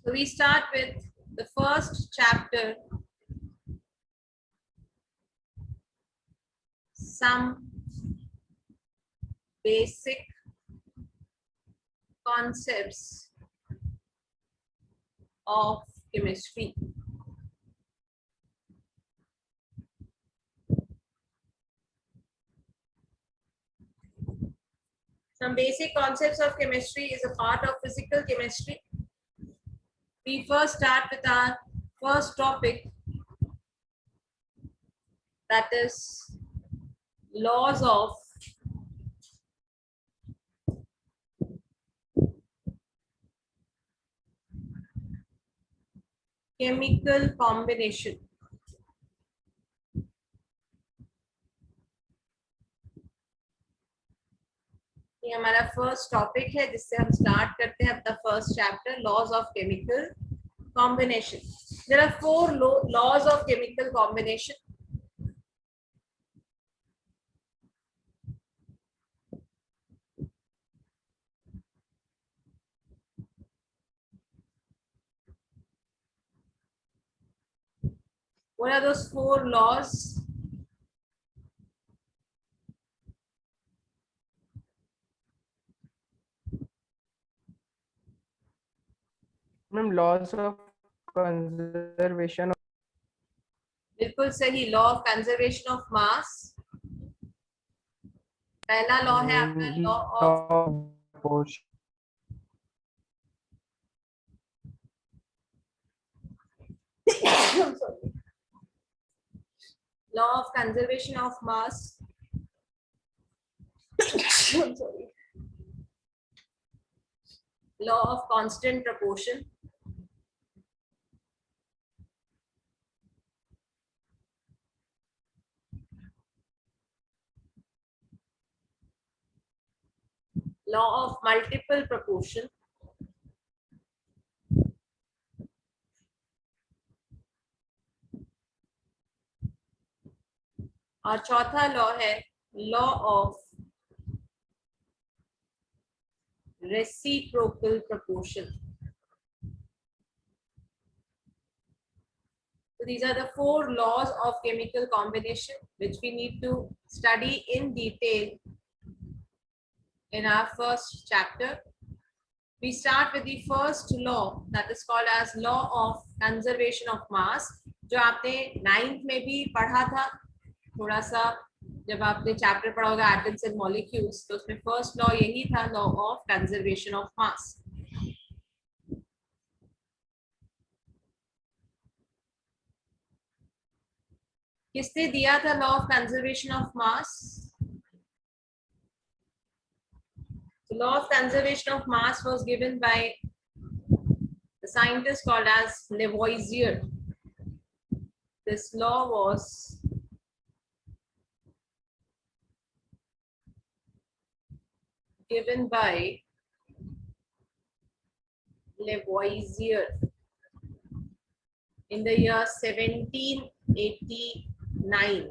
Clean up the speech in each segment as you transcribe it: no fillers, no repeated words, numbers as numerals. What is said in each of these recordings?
So we start with the first chapter, some basic concepts of chemistry. Some basic concepts of chemistry is a part of physical chemistry. We first start with our first topic, that is laws of chemical combination. ये हमारा first topic है जिससे हम start करते हैं अपना first chapter, laws of chemical combination. There are 4 laws of chemical combination. What are those 4 laws? Ma'am laws of conservation. बिल्कुल सही. Law of conservation of mass. पहला लॉ है आपका law of law of conservation of mass. Sorry. Law of constant proportion. Law of multiple proportion. और चौथा law है law of reciprocal proportion. So these are the 4 laws of chemical combination which we need to study in detail in our first chapter. We start with the first law, that is called as law of conservation of mass, जो आपने 9th में भी पढ़ा था थोड़ा सा जब आपने चैप्टर पढ़ा होगा एटम्स एंड मॉलिक्यूल्स. तो उसमें फर्स्ट लॉ यही था, law of conservation of mass. किसने दिया था law of conservation of mass? The law of conservation of mass was given by the scientist called as Lavoisier. This law was given by Lavoisier in the year 1789.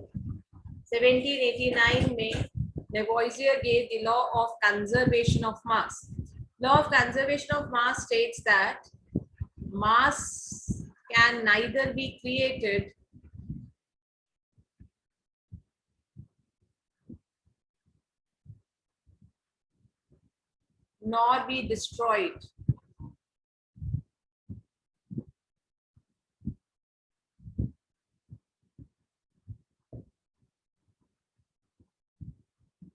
1789 में Lavoisier gave the law of conservation of mass. Law of conservation of mass states that mass can neither be created nor be destroyed.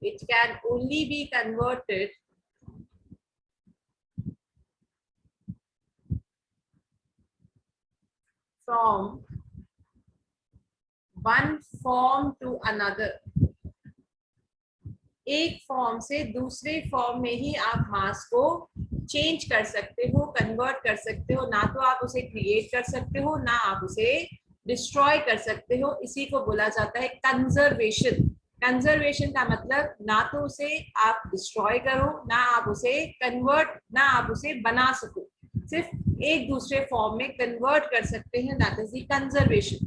It can only be converted from one form to another. एक form से दूसरे form में ही आप मास को change कर सकते हो, convert कर सकते हो. ना तो आप उसे क्रिएट कर सकते हो, ना आप उसे डिस्ट्रॉय कर सकते हो. इसी को बोला जाता है कंजर्वेशन. कंजर्वेशन का मतलब ना तो उसे आप डिस्ट्रॉय करो, ना आप उसे कन्वर्ट, ना आप उसे बना सको, सिर्फ एक दूसरे फॉर्म में कन्वर्ट कर सकते हैं. That is the conservation.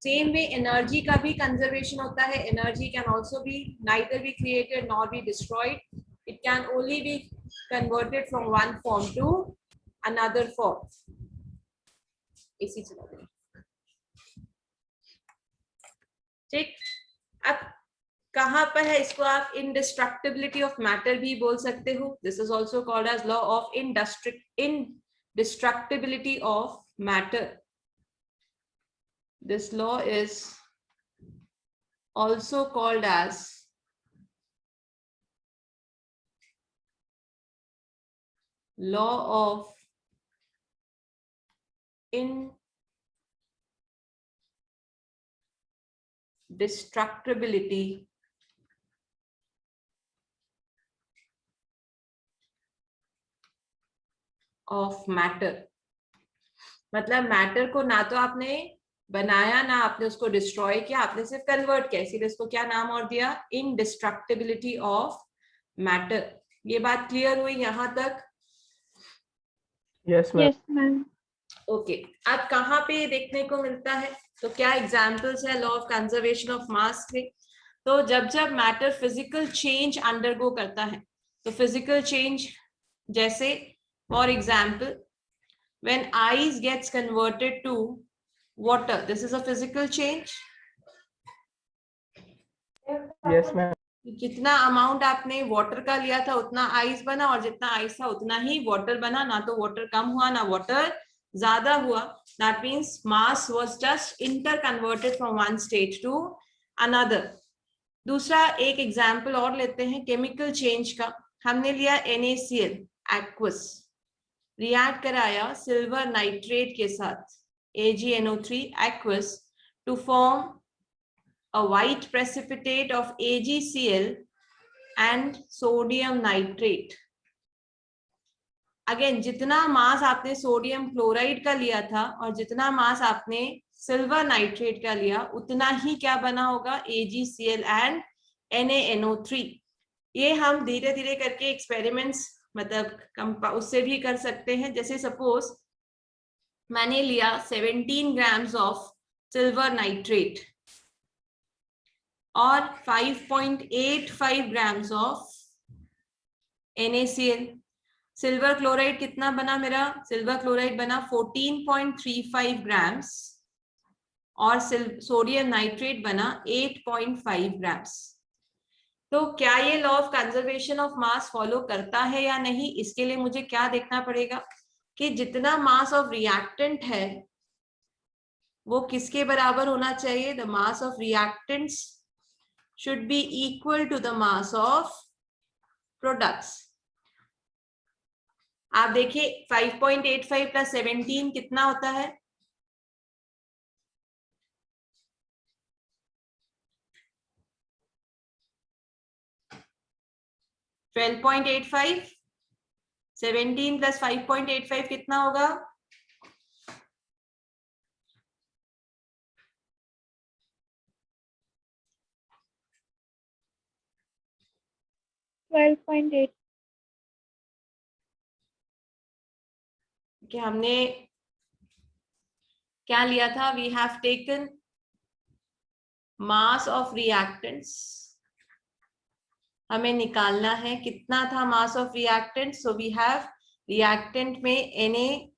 Same way energy का भी कंजर्वेशन होता है. Energy can also be neither be created nor be destroyed. It can only be converted from one form to another form. AC चला दें। ठीक, अब कहां पर है, इसको आप इंडिस्ट्रक्टिबिलिटी ऑफ मैटर भी बोल सकते हो। This is also called as law of indestructibility of matter. This law is also called as law of indestructibility of matter. मतलब मैटर को ना तो आपने बनाया ना आपने उसको डिस्ट्रॉय किया, आपने सिर्फ कन्वर्ट किया, इसीलिए इसको क्या नाम और दिया, इनडिस्ट्रक्टिबिलिटी ऑफ मैटर। ये बात क्लियर हुई यहां तक? Yes ma'am. ओके, अब कहाँ पे देखने को मिलता है, तो क्या एग्जाम्पल्स है लॉ ऑफ कंजर्वेशन ऑफ मास के? तो जब जब मैटर फिजिकल चेंज अंडरगो करता है, तो फिजिकल चेंज जैसे for example when ice gets converted to water, this is a physical change. Yes ma'am. जितना अमाउंट आपने वाटर का लिया था उतना आइस बना, और जितना आइस था उतना ही वाटर बना, ना तो वाटर कम हुआ ना वाटर ज्यादा हुआ। That means mass was just inter converted from one state to another. दूसरा एक एग्जाम्पल और लेते हैं केमिकल चेंज का। हमने लिया NaCl एक्वस, रिएक्ट कराया सिल्वर नाइट्रेट के साथ AgNO3 aqueous to form a white precipitate of AgCl and sodium nitrate. Again जितना मास आपने सोडियम क्लोराइड का लिया था और जितना मास आपने सिल्वर नाइट्रेट का लिया उतना ही क्या बना होगा, AgCl and NaNO3। ये हम धीरे धीरे करके एक्सपेरिमेंट्स मतलब उससे भी कर सकते हैं। जैसे सपोज मैंने लिया 17 ग्राम्स ऑफ सिल्वर नाइट्रेट और 5.85 grams of NaCl। Silver chloride कितना बना मेरा, सिल्वर क्लोराइड बना 14.35 ग्राम्स और सोडियम नाइट्रेट बना 8.5 ग्राम्स। तो क्या ये law of conservation of mass follow करता है या नहीं, इसके लिए मुझे क्या देखना पड़ेगा कि जितना मास ऑफ रिएक्टेंट है वो किसके बराबर होना चाहिए, the mass of reactants should be equal to the mass of products. आप देखिए 5.85 प्लस 17 कितना होता है, 12.85। 17 प्लस 5.85 कितना होगा, 12.8। कि हमने क्या लिया था, we have taken mass of reactants, हमें निकालना है कितना था mass of reactant. So we have reactant में NaCl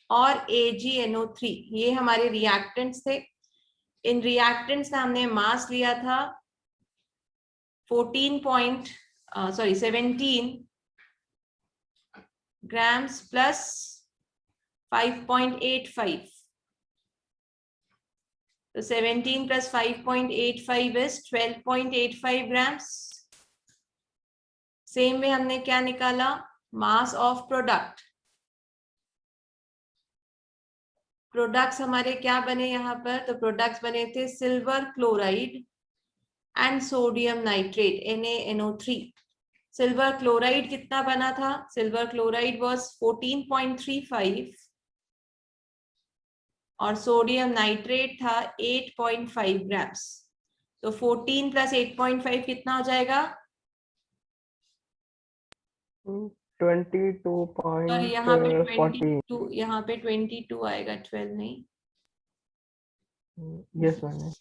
और AgNO3, ये हमारे रिएक्टेंट्स थे। इन रिएक्टेंट्स का हमने मास लिया था 17 ग्राम्स प्लस 5.85। तो 17 plus 5.85 is 12.85 grams। सेम में हमने क्या निकाला, मास ऑफ प्रोडक्ट। प्रोडक्ट्स हमारे क्या बने यहाँ पर, तो प्रोडक्ट्स बने थे silver chloride and sodium nitrate NaNO3। Silver chloride कितना बना था, सिल्वर क्लोराइड वाज 14.35 और सोडियम नाइट्रेट था 8.5 ग्राम्स। तो 14 प्लस 8.5 कितना हो जाएगा, 22.40। और यहाँ पे 22, यहाँ पे 22 आएगा, 12 नहीं। Yes ma'am.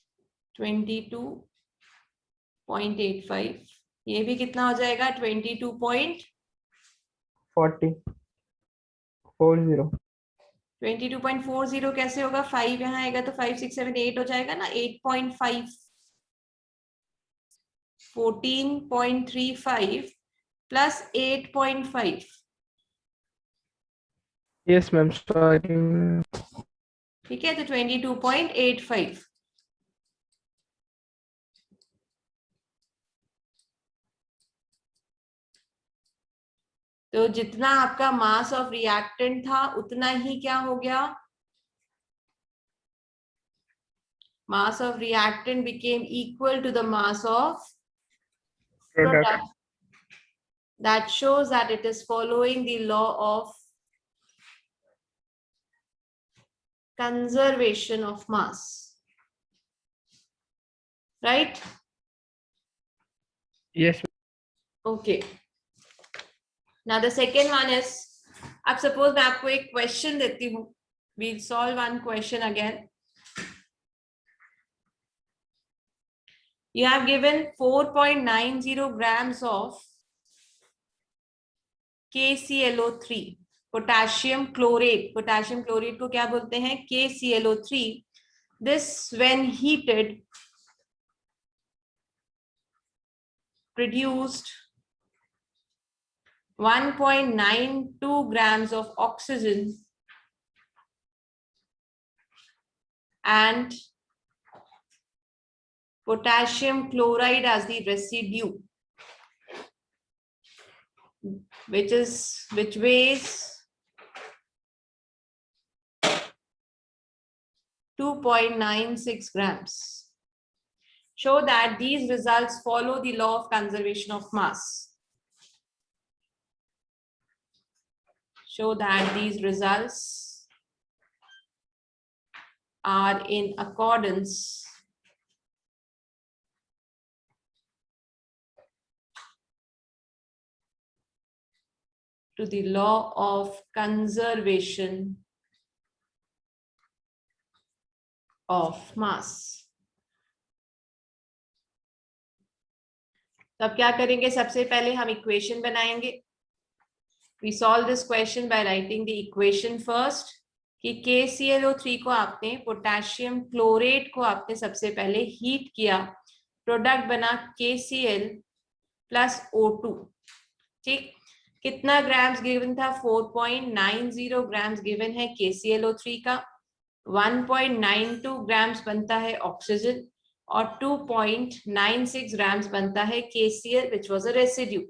22.85, ये भी कितना हो जाएगा, 22.40। 22.40. 22.40 कैसे होगा? 5 यहाँ आएगा तो 5 6 7 8 हो जाएगा ना। 8.5 14.35 प्लस 8.5. Yes, ma'am. Sorry. ठीक है, तो 22.85. तो जितना आपका मास ऑफ रिएक्टेंट था उतना ही क्या हो गया? Mass of reactant became equal to the mass of Product. product. That shows that it is following the law of conservation of mass, right? Yes. Okay. Now the second one is, अब suppose मैं आपको एक question देती हूँ. We'll solve one question again. You have given 4.90 grams of KClO3, potassium chlorate. Potassium chlorate को क्या बोलते हैं? KClO3. This, when heated, produced 1.92 grams of oxygen and potassium chloride as the residue, which weighs 2.96 grams. Show that these results follow the law of conservation of mass. Show that these results are in accordance to the law of conservation of mass. तो अब क्या करेंगे? सबसे पहले हम equation बनाएंगे. We solve this question by writing the equation first. कि KClO3 को आपने, पोटेशियम क्लोरेट को आपने सबसे पहले हीट किया, प्रोडक्ट बना KCl प्लस O2. ठीक, कितना ग्राम्स गिवन था? 4.90 ग्राम्स गिवन है KClO3 का. 1.92 ग्राम्स बनता है ऑक्सीजन और 2.96 grams बनता है KCl, which was a residue.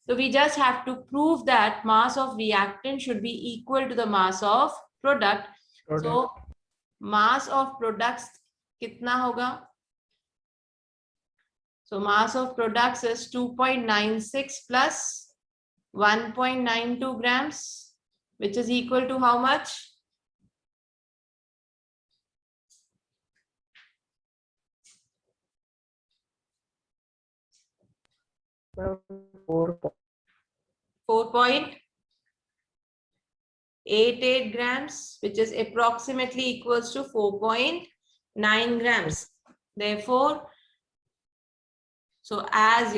So we just have to prove that mass of reactant should be equal to the mass of product. So mass of products कितना होगा? So mass of products is 2.96 plus 1.92 grams, which is equal to how much? 4.88 grams, which is approximately equals to 4.9 grams. Therefore, so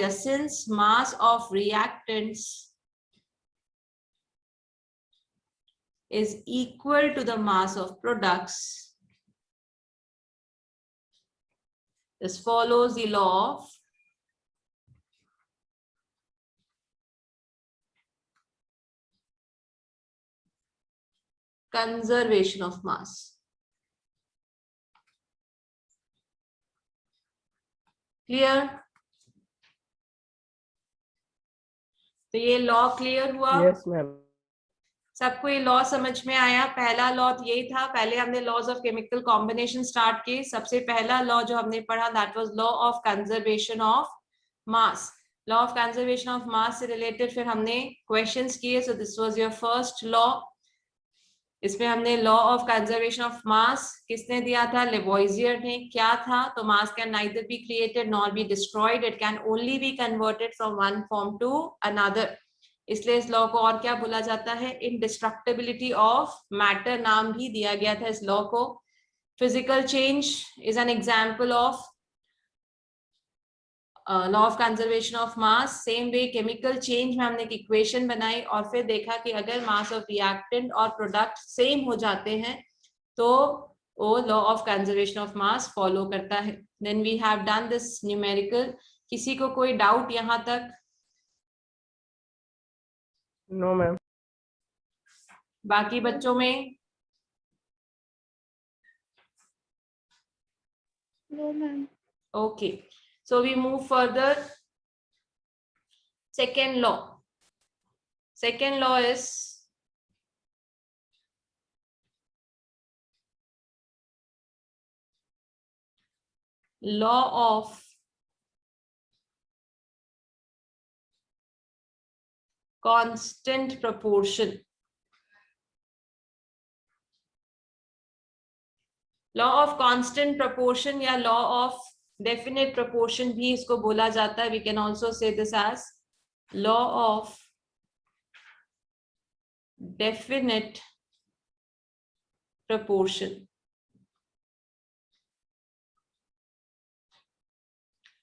since mass of reactants is equal to the mass of products, this follows the law of conservation of mass. Clear? तो ये law clear हुआ? Yes, ma'am. सबको ये law समझ में आया? पहला law यही था. पहले हमने laws of chemical combination start किए. सबसे पहला लॉ जो हमने पढ़ा, that was law of conservation of mass. Law of conservation of mass से रिलेटेड फिर हमने क्वेश्चंस किए. So this was your first law. इसमें हमने law of conservation of mass किसने दिया था? लेवोइजियर ने. क्या था? तो mass can neither be created nor be destroyed, it can only be converted from one form to another. इसलिए इस लॉ को और क्या बोला जाता है? इंडिस्ट्रक्टिबिलिटी ऑफ मैटर नाम भी दिया गया था इस लॉ को. Physical change is an example of law of conservation of mass, same way chemical change में हमने एक इक्वेशन बनाई और फिर देखा कि अगर मास ऑफ रिएक्टेंट और प्रोडक्ट सेम हो जाते हैं तो वो law of conservation of mass follow करता है. Then we have done this numerical. किसी को कोई डाउट यहां तक? No, ma'am. बाकी बच्चों में? No, ma'am. Okay, so we move further. Second law. Second law is law of constant proportion. Law of constant proportion या लॉ ऑफ डेफिनेट प्रोपोर्शन भी इसको बोला जाता है. We can also say this as law of definite proportion.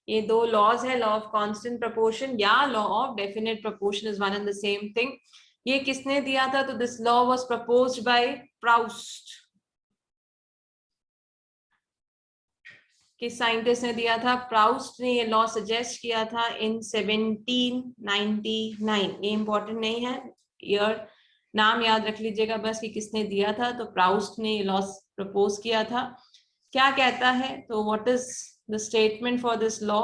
ये दो laws है, law of constant proportion या law of definite proportion is one and the same thing. ये किसने दिया था? तो this law was proposed by Proust. किस साइंटिस्ट ने दिया था? प्राउस्ट ने ये लॉ सजेस्ट किया था इन 1799. ये इंपॉर्टेंट नहीं है, ईयर नाम याद रख लीजिएगा बस कि किसने दिया था. तो प्राउस्ट ने ये लॉ प्रपोज किया था. क्या कहता है? तो what is the statement for this law?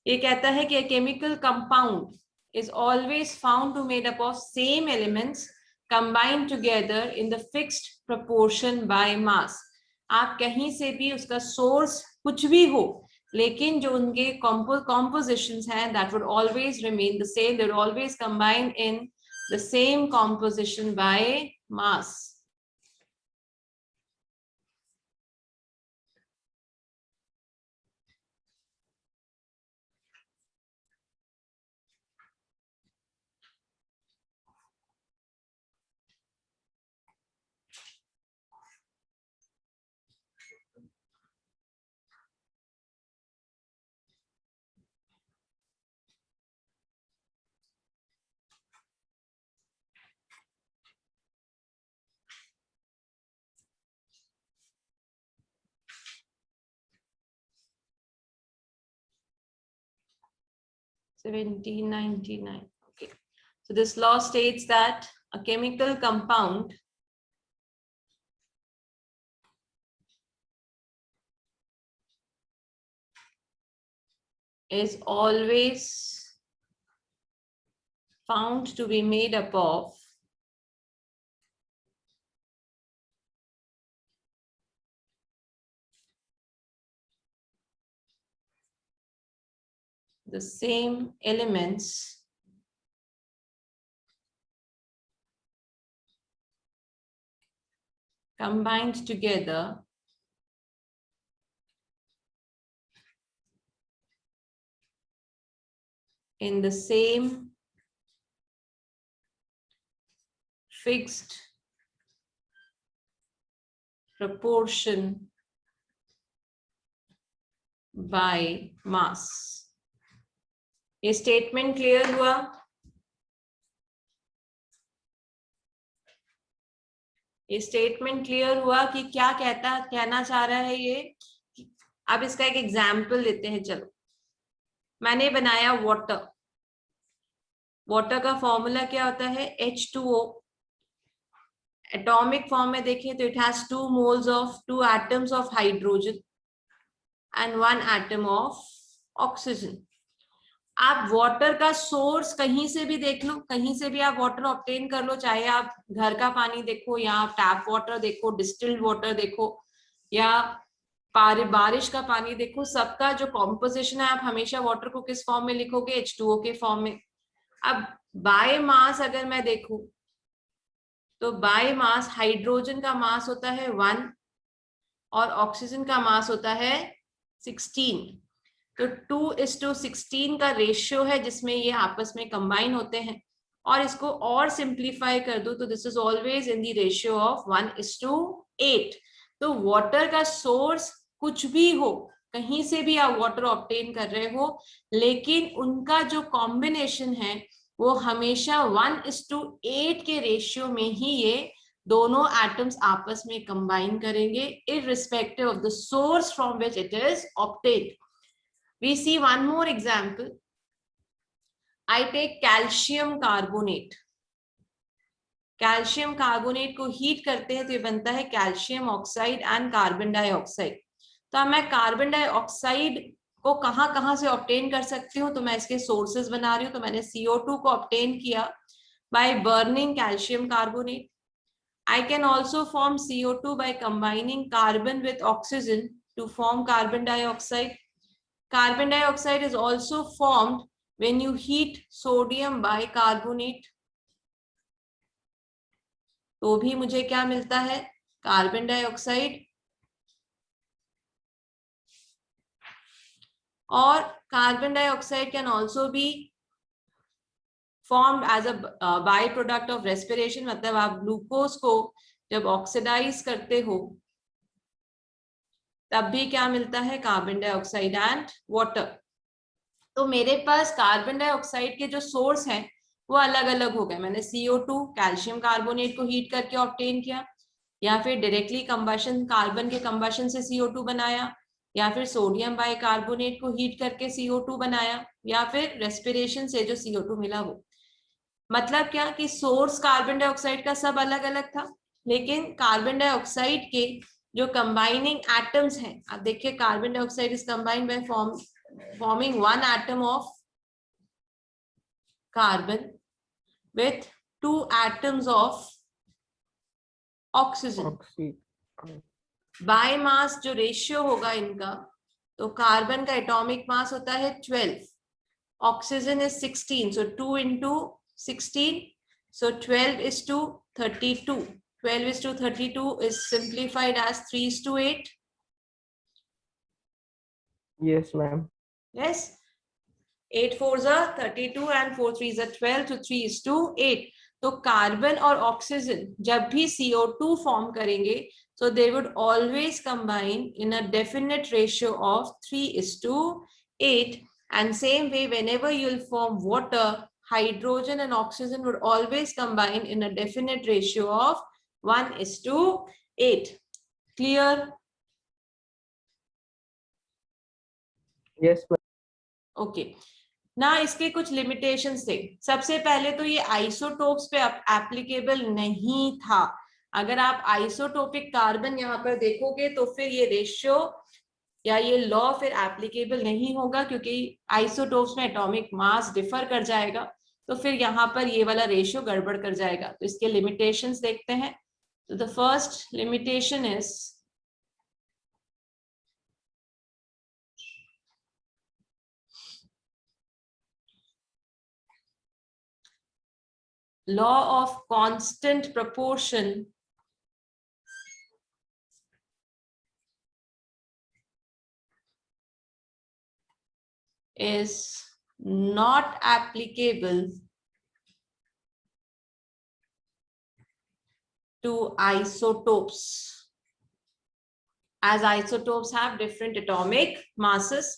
ये कहता है कि a chemical compound is always found to made up of same elements combined together in the fixed proportion by mass. आप कहीं से भी उसका सोर्स कुछ भी हो, लेकिन जो उनके compositions हैं that would always remain the same. They would always combine in the same composition by mass. (1799). Okay, so this law states that a chemical compound is always found to be made up of the same elements combined together in the same fixed proportion by mass. ये statement clear हुआ? ये statement clear हुआ कि क्या कहना चाह रहा है ये? अब इसका एक एग्जाम्पल लेते हैं. चलो, मैंने बनाया वाटर. वाटर का फॉर्मूला क्या होता है? H2O. एटॉमिक फॉर्म में देखें तो it has 2 moles of 2 atoms of hydrogen and 1 atom of oxygen. आप वाटर का सोर्स कहीं से भी देख लो, कहीं से भी आप वाटर ऑब्टेन कर लो, चाहे आप घर का पानी देखो या आप टैप वाटर देखो, डिस्टिल्ड वाटर देखो या बारिश का पानी देखो, सबका जो कॉम्पोजिशन है आप हमेशा वाटर को किस फॉर्म में लिखोगे? H2O के फॉर्म में. अब बाय मास अगर मैं देखूं तो बाय मास हाइड्रोजन का मास होता है 1 और ऑक्सीजन का मास होता है 16. तो 2:16 का रेशियो है जिसमें ये आपस में कंबाइन होते हैं. और इसको और सिंप्लीफाई कर दो तो this is always in the ratio of 1:8. तो वाटर का सोर्स कुछ भी हो, कहीं से भी आप वाटर ऑब्टेन कर रहे हो, लेकिन उनका जो कॉम्बिनेशन है वो हमेशा 1:8 के रेशियो में ही ये दोनों एटम्स आपस में कंबाइन करेंगे, irrespective of the source from which it is obtained. We see one more example. I take calcium carbonate. Calcium carbonate को हीट करते हैं तो ये बनता है calcium oxide and carbon dioxide. तो अब मैं कार्बन डाइऑक्साइड को कहां कहां से ऑब्टेन कर सकती हूँ, तो मैं इसके सोर्सेज बना रही हूँ। तो मैंने CO2 को ऑब्टेन किया by burning calcium carbonate. I can also form CO2 by combining carbon with oxygen to form carbon dioxide. Carbon dioxide is also formed when you heat sodium bicarbonate. तो भी मुझे क्या मिलता है, कार्बन डाइऑक्साइड। और carbon dioxide can also be formed as a byproduct of respiration, मतलब आप glucose को जब ऑक्सीडाइज करते हो तब भी क्या मिलता है, कार्बन डाइऑक्साइड एंड वाटर। तो मेरे पास कार्बन डाइऑक्साइड के जो सोर्स हैं वो अलग अलग हो गए। मैंने CO2 कैल्शियम कार्बोनेट को हीट करके ऑब्टेन किया, या फिर डायरेक्टली कंबशन कार्बन के कंबशन से CO2 बनाया, या फिर सोडियम बाइकार्बोनेट को हीट करके CO2 बनाया, या फिर रेस्पिरेशन से जो CO2 मिला वो। मतलब क्या कि सोर्स कार्बन डाइऑक्साइड का सब अलग अलग था, लेकिन कार्बन डाइऑक्साइड के जो कंबाइनिंग एटम्स हैं, आप देखिए carbon dioxide is combined by forming one atom of carbon with 2 atoms of oxygen. By mass जो रेशियो होगा इनका, तो कार्बन का एटॉमिक मास होता है 12, oxygen is 16, so 2 into 16, so 12:32. 12:32 is simplified as 3:8. Yes, ma'am. Yes. 8 4s are 32 and 4 3s are 12, so 3:8. तो carbon और oxygen जब भी CO2 फॉर्म करेंगे, so they would always combine in a definite ratio of 3:8. And same way, whenever you'll form water, hydrogen and oxygen would always combine in a definite ratio of 1:8. Clear? Yes, ma'am. Okay. ना इसके कुछ limitations थे। सबसे पहले तो ये isotopes पे applicable नहीं था। अगर आप आइसोटोपिक कार्बन यहाँ पर देखोगे तो फिर ये रेशियो या ये लॉ फिर एप्लीकेबल नहीं होगा, क्योंकि आइसोटोप्स में एटॉमिक मास डिफर कर जाएगा, तो फिर यहाँ पर ये वाला रेशियो गड़बड़ कर जाएगा। तो इसके लिमिटेशंस देखते हैं। तो the first limitation is law of constant proportion is not applicable to isotopes, as isotopes have different atomic masses.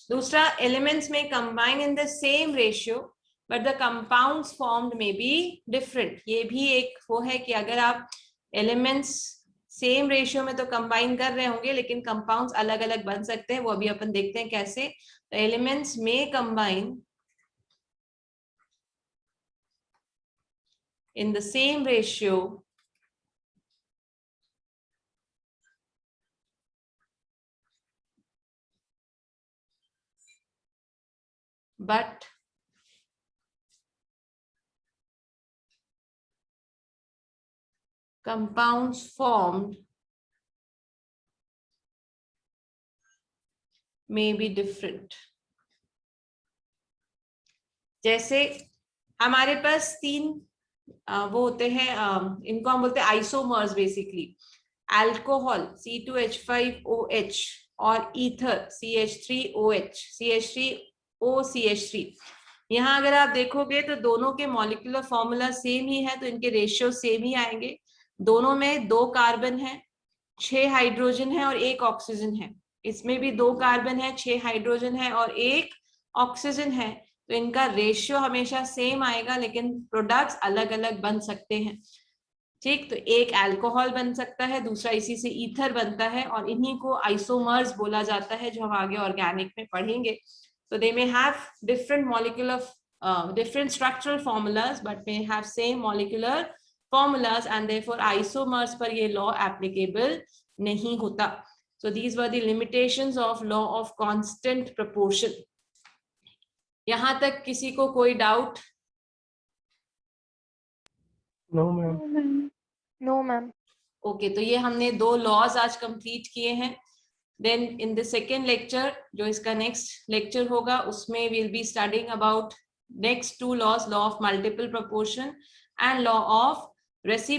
दूसरा, elements may combine in the same ratio but the compounds formed may be different. ये भी एक वो है कि अगर आप elements same ratio में तो कंबाइन कर रहे होंगे, लेकिन कंपाउंड्स अलग अलग बन सकते हैं, वो अभी अपन देखते हैं कैसे। तो एलिमेंट्स में combine in the same ratio but compounds formed may be different. जैसे हमारे पास 3 वो होते हैं, इनको हम बोलते हैं आइसोमर्स बेसिकली, अल्कोहल C2H5OH और ईथर CH3OH CH3OCH3। यहाँ अगर आप देखोगे तो दोनों के मॉलिक्यूलर फॉर्मूला सेम ही है, तो इनके रेशियो सेम ही आएंगे। दोनों में 2 कार्बन है, 6 हाइड्रोजन है और 1 ऑक्सीजन है। इसमें भी 2 कार्बन है, 6 हाइड्रोजन है और 1 ऑक्सीजन है, तो इनका रेशियो हमेशा सेम आएगा, लेकिन प्रोडक्ट्स अलग अलग बन सकते हैं। ठीक, तो एक अल्कोहल बन सकता है, दूसरा इसी से ईथर बनता है, और इन्हीं को आइसोमर्स बोला जाता है, जो हम आगे ऑर्गेनिक में पढ़ेंगे। So they may have different molecular, different structural formulas, but may have same molecular formulas, and therefore isomers पर ये law applicable नहीं होता. So these were the limitations of law of constant proportion. यहाँ तक किसी को कोई doubt? No, ma'am. No, ma'am. Okay, तो ये हमने 2 लॉज आज कंप्लीट किए हैं. Then in the second lecture, जो इसका नेक्स्ट लेक्चर होगा, उसमें we'll be studying about next 2 laws, law of multiple proportion and law of reciprocity.